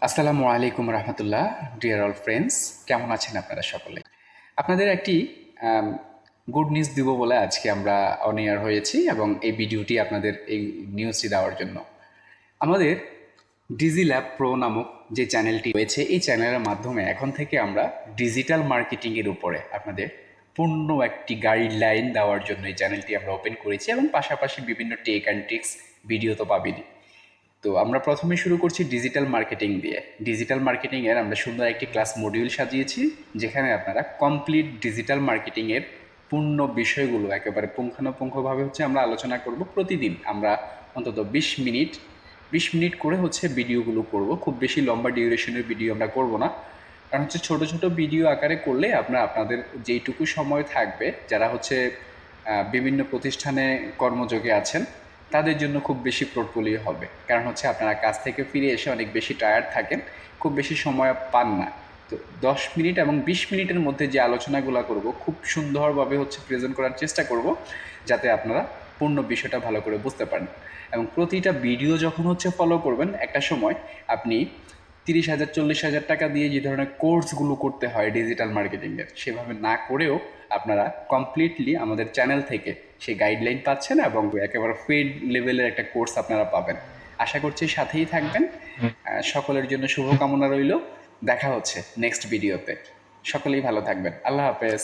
আসসালামু আলাইকুম রহমতুল্লাহ। Deer all friends, কেমন আছেন আপনারা সকলে? আপনাদের একটি গুড নিউজ দিব বলে আজকে আমরা অন এয়ার হয়েছি এবং এই ভিডিওটি আপনাদের এই নিউজটি দেওয়ার জন্য। আমাদের ডিজিল্যাব প্রো নামক যে চ্যানেলটি রয়েছে, এই চ্যানেলের মাধ্যমে এখন থেকে আমরা ডিজিটাল মার্কেটিংয়ের উপরে আপনাদের পূর্ণ একটি গাইডলাইন দেওয়ার জন্য এই চ্যানেলটি আমরা ওপেন করেছি এবং পাশাপাশি বিভিন্ন টেক অ্যান্ড ট্রিক্স ভিডিও তো পাবেনই। তো আমরা প্রথমে শুরু করছি ডিজিটাল মার্কেটিং দিয়ে। ডিজিটাল মার্কেটিংয়ের আমরা সুন্দর একটি ক্লাস মডিউল সাজিয়েছি, যেখানে আপনারা কমপ্লিট ডিজিটাল মার্কেটিংয়ের পূর্ণ বিষয়গুলো একেবারে পুঙ্খানুপুঙ্খভাবে আমরা আলোচনা করব। প্রতিদিন আমরা অন্তত 20 মিনিট করে ভিডিওগুলো করব। খুব বেশি লম্বা ডিউরেশনের ভিডিও আমরা করব না, কারণ ছোট ছোট ভিডিও আকারে করলে আপনাদের যেইটুকু সময় থাকবে, যারা বিভিন্ন প্রতিষ্ঠানে কর্মযোগে আছেন, তাদের জন্য খুব বেশি পোর্টফোলিও হবে। কারণ আপনারা কাজ থেকে ফিরে এসে অনেক বেশি টায়ার্ড থাকেন, খুব বেশি সময় পান না। তো 10 মিনিট এবং 20 মিনিটের মধ্যে যে আলোচনাগুলো করব, খুব সুন্দরভাবে প্রেজেন্ট করার চেষ্টা করব, যাতে আপনারা পূর্ণ বিষয়টা ভালো করে বুঝতে পারেন। এবং প্রতিটা ভিডিও যখন ফলো করবেন, একটা সময় আপনি 30,000 40,000 টাকা দিয়ে যে ধরনের কোর্সগুলো করতে হয় ডিজিটাল মার্কেটিংয়ের, সেভাবে না করেও আপনারা কমপ্লিটলি আমাদের চ্যানেল থেকে সেই গাইডলাইন পাচ্ছেন এবং একেবারে পেইড লেভেলের একটা কোর্স আপনারা পাবেন। আশা করছি সাথেই থাকবেন। সকলের জন্য শুভকামনা রইল। দেখা হচ্ছে নেক্সট ভিডিওতে। সকলেই ভালো থাকবেন। আল্লাহ হাফেজ।